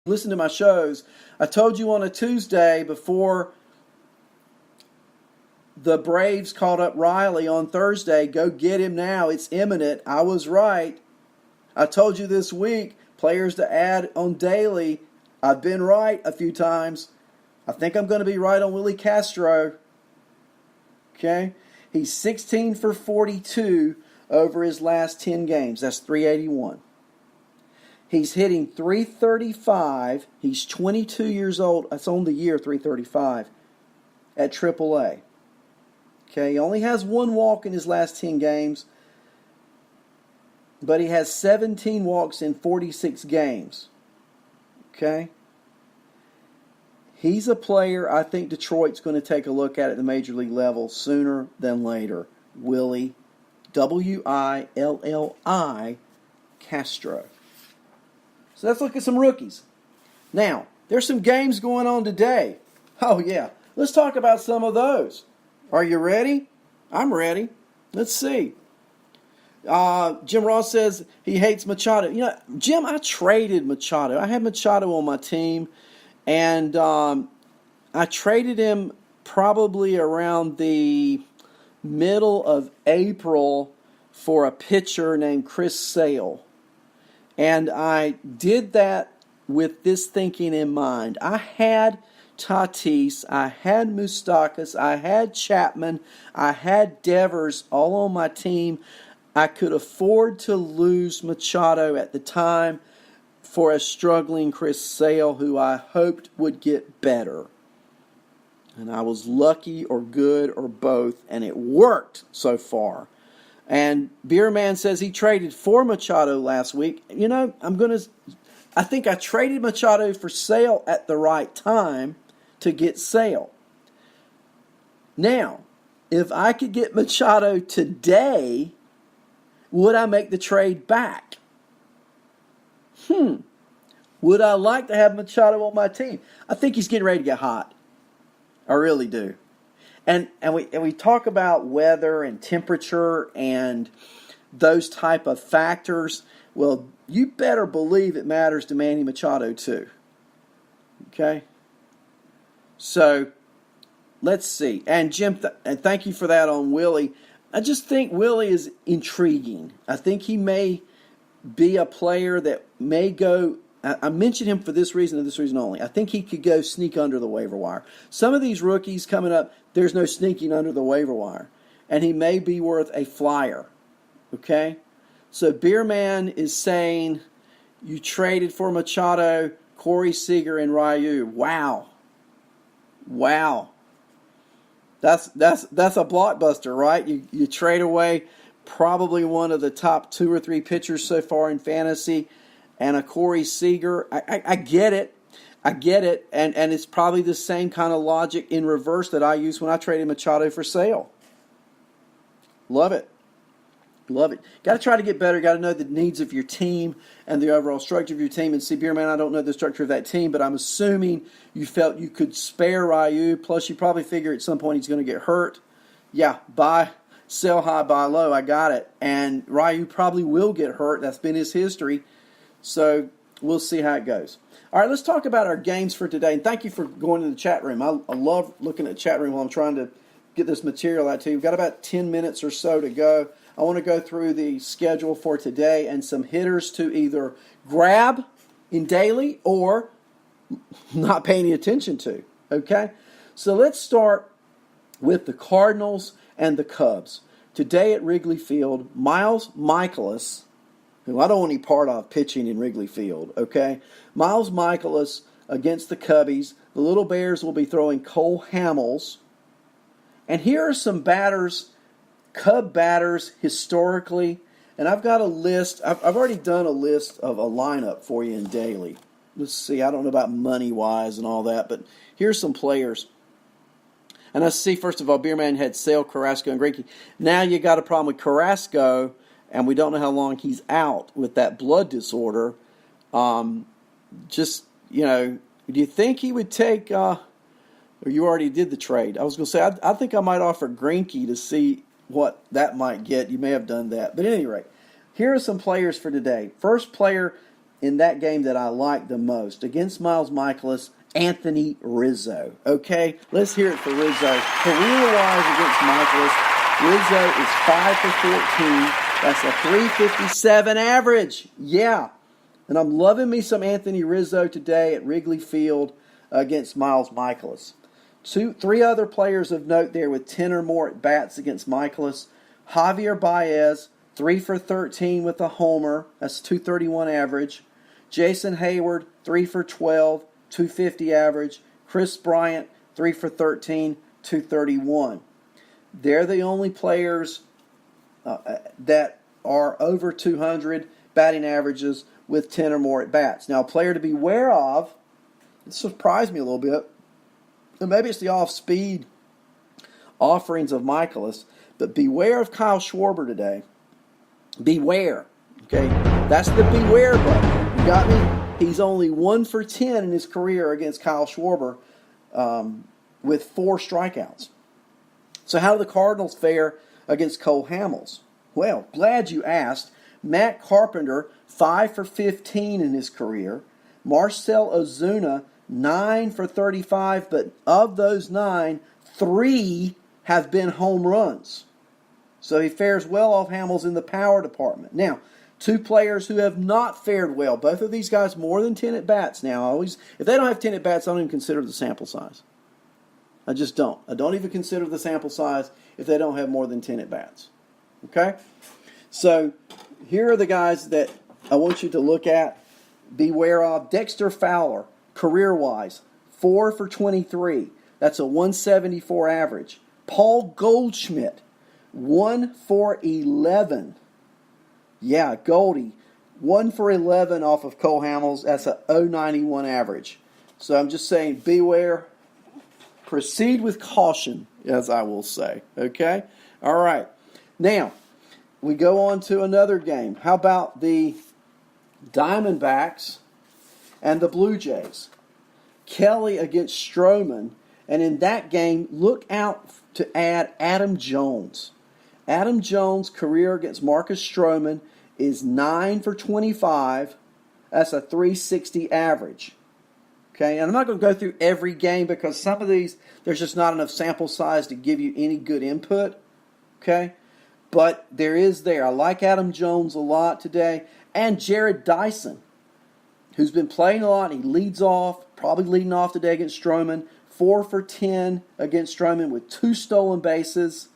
listen to my shows, I told you on a Tuesday before the Braves called up Riley on Thursday, go get him now. It's imminent. I was right. I told you this week, players to add on daily. I've been right a few times. I think I'm going to be right on Willie Castro. Okay? He's 16 for 42 over his last 10 games. That's 381. He's hitting 335. He's 22 years old. That's on the year 335 at AAA. Okay, he only has one walk in his last 10 games, but he has 17 walks in 46 games. Okay? He's a player I think Detroit's going to take a look at the major league level sooner than later. Willie, Willi Castro. So let's look at some rookies. Now, there's some games going on today. Oh, yeah. Let's talk about some of those. Are you ready? I'm ready. Let's see. Jim Ross says he hates Machado. You know, Jim, I traded Machado. I had Machado on my team, and I traded him probably around the middle of April for a pitcher named Chris Sale. And I did that with this thinking in mind. I had Tatis, I had Moustakas, I had Chapman, I had Devers all on my team. I could afford to lose Machado at the time for a struggling Chris Sale, who I hoped would get better. And I was lucky or good or both, and it worked so far. And Beerman says he traded for Machado last week. You know, I think I traded Machado for Sale at the right time to get Sale. Now, if I could get Machado today, would I make the trade back? Would I like to have Machado on my team? I think he's getting ready to get hot. I really do. And we talk about weather and temperature and those type of factors. Well, you better believe it matters to Manny Machado too. Okay? So, let's see. And Jim, and thank you for that on Willie. I just think Willie is intriguing. I think he may be a player that may go. I mentioned him for this reason and this reason only. I think he could go sneak under the waiver wire. Some of these rookies coming up, there's no sneaking under the waiver wire. And he may be worth a flyer. Okay? So Beerman is saying you traded for Machado, Corey Seager, and Ryu. Wow. That's a blockbuster, right? You trade away probably one of the top 2 or 3 pitchers so far in fantasy, and a Corey Seager. I get it. And it's probably the same kind of logic in reverse that I used when I traded Machado for Sale. Love it. Got to try to get better. Got to know the needs of your team and the overall structure of your team. And see, Beerman, I don't know the structure of that team, but I'm assuming you felt you could spare Ryu. Plus, you probably figure at some point he's going to get hurt. Yeah, sell high, buy low. I got it. And Ryu probably will get hurt. That's been his history. So we'll see how it goes. All right, let's talk about our games for today. And thank you for going to the chat room. I love looking at the chat room while I'm trying to get this material out to you. We've got about 10 minutes or so to go. I want to go through the schedule for today and some hitters to either grab in daily or not pay any attention to. Okay? So let's start with the Cardinals and the Cubs. Today at Wrigley Field, Miles Mikolas, who I don't want any part of pitching in Wrigley Field, okay? Miles Mikolas against the Cubbies. The Little Bears will be throwing Cole Hamels. And here are some batters, Cub batters historically. And I've got a list. I've already done a list of a lineup for you in daily. Let's see. I don't know about money-wise and all that, but here's some players. And I see, first of all, Beerman had Sale, Carrasco, and Greinke. Now you got a problem with Carrasco, and we don't know how long he's out with that blood disorder. Do you think he would take, or you already did the trade? I was going to say, I think I might offer Greinke to see what that might get. You may have done that. But at any rate, here are some players for today. First player in that game that I like the most against Miles Michaelis, Anthony Rizzo. Okay, let's hear it for Rizzo. Career-wise against Michaelis, Rizzo is 5 for 14. That's a 357 average. Yeah, and I'm loving me some Anthony Rizzo today at Wrigley Field against Miles Michaelis. Three other players of note there with 10 or more at bats against Michaelis. Javier Baez, 3 for 13 with a homer. That's 231 average. Jason Hayward, 3 for 12, 250 average. Chris Bryant, 3 for 13, 231. They're the only players that are over 200 batting averages with 10 or more at bats. Now, a player to beware of, it surprised me a little bit, and maybe it's the off-speed offerings of Michaelis, but beware of Kyle Schwarber today. Beware. Okay? That's the beware button. You got me? He's only 1 for 10 in his career against Kyle Schwarber with 4 strikeouts. So how do the Cardinals fare against Cole Hamels? Well, glad you asked. Matt Carpenter, 5 for 15 in his career. Marcell Ozuna, 9 for 35, but of those 9, 3 have been home runs. So he fares well off Hamels in the power department. Now, 2 players who have not fared well. Both of these guys more than 10 at-bats now. If they don't have 10 at-bats, I don't even consider the sample size. I just don't. I don't even consider the sample size if they don't have more than 10 at-bats. Okay? So, here are the guys that I want you to look at, beware of. Dexter Fowler, career-wise, 4 for 23. That's a 174 average. Paul Goldschmidt, 1 for 11. Yeah, Goldie, 1 for 11 off of Cole Hamels. That's a 091 average. So I'm just saying, beware. Proceed with caution, as I will say. Okay? All right. Now, we go on to another game. How about the Diamondbacks and the Blue Jays? Kelly against Stroman. And in that game, look out to add Adam Jones. Adam Jones' career against Marcus Stroman is 9 for 25. That's a 360 average. Okay, and I'm not going to go through every game because some of these, there's just not enough sample size to give you any good input. Okay, but there is there. I like Adam Jones a lot today. And Jared Dyson, who's been playing a lot. He leads off, probably leading off today against Stroman. 4 for 10 against Stroman with 2 stolen bases.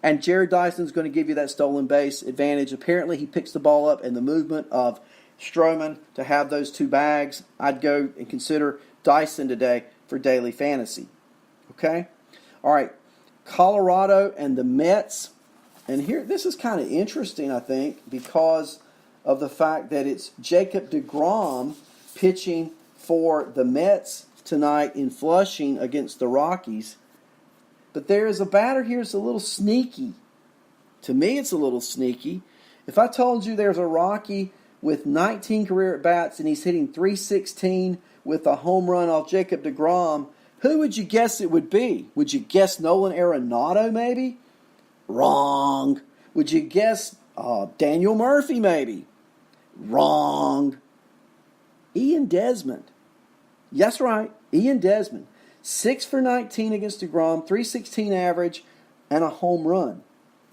And Jared Dyson's going to give you that stolen base advantage. Apparently, he picks the ball up in the movement of Stroman to have those 2 bags. I'd go and consider Dyson today for daily fantasy. Okay? All right. Colorado and the Mets. And here, this is kind of interesting, I think, because of the fact that it's Jacob deGrom pitching for the Mets tonight in Flushing against the Rockies. But there is a batter here that's a little sneaky. To me, it's a little sneaky. If I told you there's a Rocky with 19 career at-bats and he's hitting .316 with a home run off Jacob deGrom, who would you guess it would be? Would you guess Nolan Arenado maybe? Wrong. Would you guess Daniel Murphy maybe? Wrong. Ian Desmond. That's right, Ian Desmond. 6 for 19 against deGrom, 316 average, and a home run.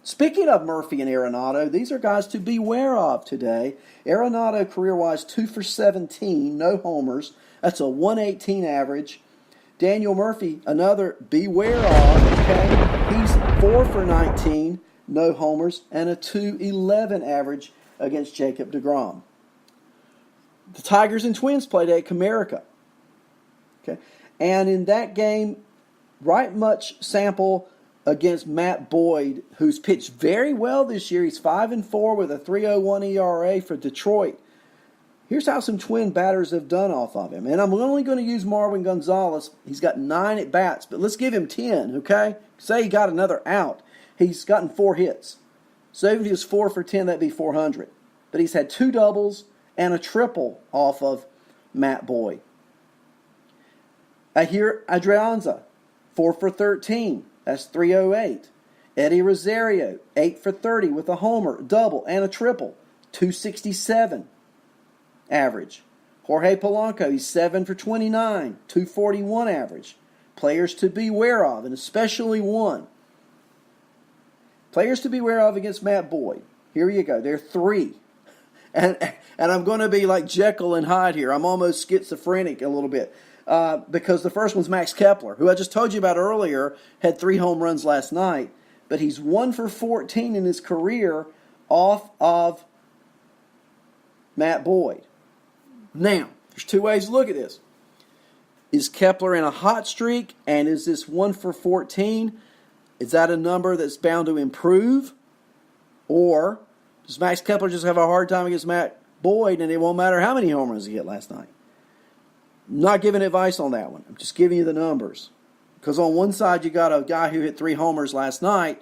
Speaking of Murphy and Arenado, these are guys to beware of today. Arenado, career-wise, 2 for 17, no homers. That's a 118 average. Daniel Murphy, another beware of, okay? He's 4 for 19, no homers, and a 211 average against Jacob deGrom. The Tigers and Twins played at Comerica. Okay? And in that game, right much sample against Matt Boyd, who's pitched very well this year. He's 5-4 with a 3.01 ERA for Detroit. Here's how some Twin batters have done off of him. And I'm only going to use Marwin Gonzalez. He's got 9 at-bats, but let's give him 10, okay? Say he got another out. He's gotten 4 hits. So even if he was 4 for 10, that'd be 400. But he's had 2 doubles and a triple off of Matt Boyd. Ahir Adrianza, 4 for 13. That's 308. Eddie Rosario, 8 for 30 with a homer, double, and a triple, 267. average. Jorge Polanco, he's 7 for 29, 241 average. Players to beware of, and especially one. Players to beware of against Matt Boyd. Here you go. There are 3. And I'm going to be like Jekyll and Hyde here. I'm almost schizophrenic a little bit. Because the first one's Max Kepler, who I just told you about earlier, had 3 home runs last night. But he's 1 for 14 in his career off of Matt Boyd. Now, there's 2 ways to look at this. Is Kepler in a hot streak? And is this 1 for 14? Is that a number that's bound to improve? Or does Max Kepler just have a hard time against Matt Boyd and it won't matter how many home runs he hit last night? I'm not giving advice on that one. I'm just giving you the numbers. Because on one side you got a guy who hit 3 homers last night.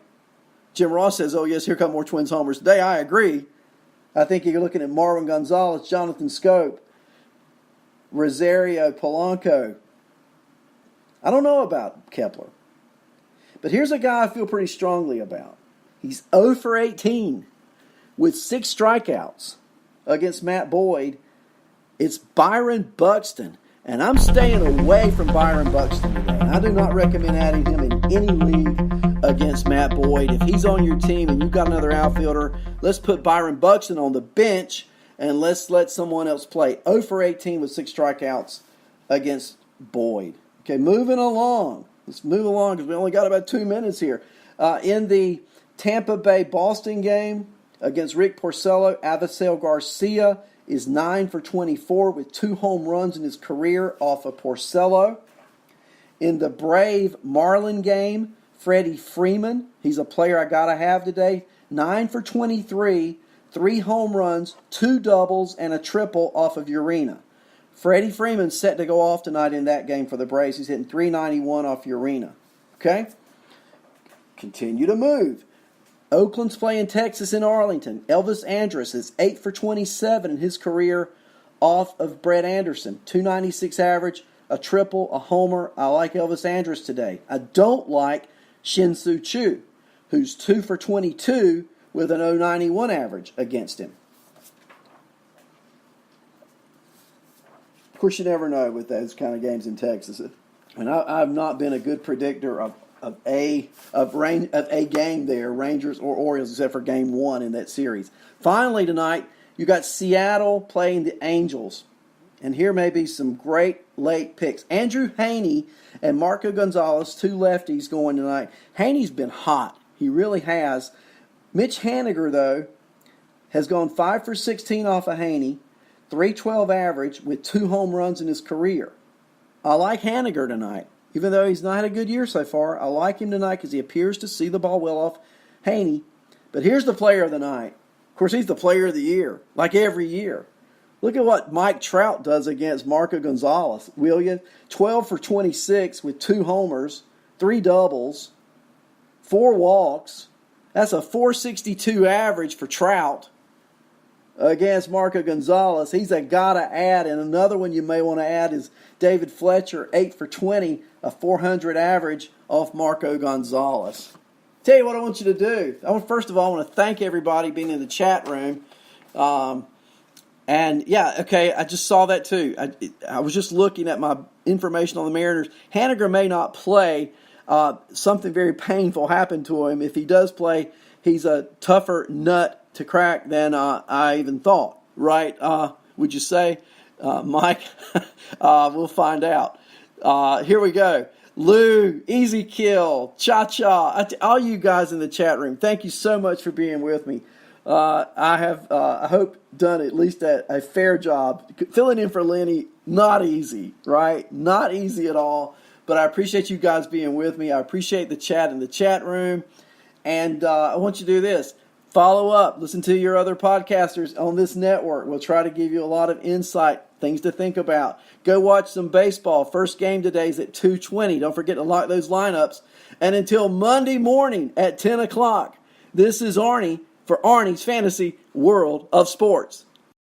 Jim Ross says, oh yes, here come more Twins homers today. I agree. I think you're looking at Marwin Gonzalez, Jonathan Schoop, Rosario, Polanco. I don't know about Kepler. But here's a guy I feel pretty strongly about. He's 0 for 18 with 6 strikeouts against Matt Boyd. It's Byron Buxton. And I'm staying away from Byron Buxton today. I do not recommend adding him in any league against Matt Boyd. If he's on your team and you've got another outfielder, let's put Byron Buxton on the bench and let's let someone else play. 0 for 18 with 6 strikeouts against Boyd. Okay, moving along. Let's move along because we only got about 2 minutes here. In the Tampa Bay-Boston game against Rick Porcello, Avisail Garcia is 9 for 24 with 2 home runs in his career off of Porcello. In the Brave-Marlin game, Freddie Freeman, he's a player I got to have today, 9 for 23, 3 home runs, 2 doubles, and a triple off of Urena. Freddie Freeman's set to go off tonight in that game for the Braves. He's hitting .391 off Urena. Okay? Continue to move. Oakland's playing Texas in Arlington. Elvis Andrus is 8 for 27 in his career off of Brett Anderson. .296 average, a triple, a homer. I like Elvis Andrus today. I don't like Shin-Soo Choo, who's 2 for 22 with an .091 average against him. Of course, you never know with those kind of games in Texas. And I've not been a good predictor of a game there, Rangers or Orioles, except for game 1 in that series. Finally tonight, you got Seattle playing the Angels. And here may be some great late picks. Andrew Heaney and Marco Gonzalez, 2 lefties going tonight. Haney's been hot. He really has. Mitch Haniger, though, has gone 5 for 16 off of Heaney, .312 average with 2 home runs in his career. I like Haniger tonight. Even though he's not had a good year so far, I like him tonight because he appears to see the ball well off Heaney. But here's the player of the night. Of course, he's the player of the year, like every year. Look at what Mike Trout does against Marco Gonzalez, will you? 12 for 26 with 2 homers, 3 doubles, 4 walks. That's a .462 average for Trout against Marco Gonzalez. He's a gotta add. And another one you may want to add is David Fletcher, 8 for 20, a .400 average off Marco Gonzalez. Tell you what I want you to do. First of all, I want to thank everybody being in the chat room. And yeah, okay, I just saw that too. I was just looking at my information on the Mariners. Haniger may not play. Something very painful happened to him. If he does play, he's a tougher nut to crack than I even thought, right? Would you say, Mike? We'll find out. Here we go. Lou, Easy Kill, Cha-Cha, all you guys in the chat room, thank you so much for being with me. I have, I hope, done at least a fair job. Filling in for Lenny, not easy, right? Not easy at all. But I appreciate you guys being with me. I appreciate the chat in the chat room. And I want you to do this. Follow up. Listen to your other podcasters on this network. We'll try to give you a lot of insight, things to think about. Go watch some baseball. First game today is at 2:20. Don't forget to lock those lineups. And until Monday morning at 10 o'clock, this is Arnie for Arnie's Fantasy World of Sports.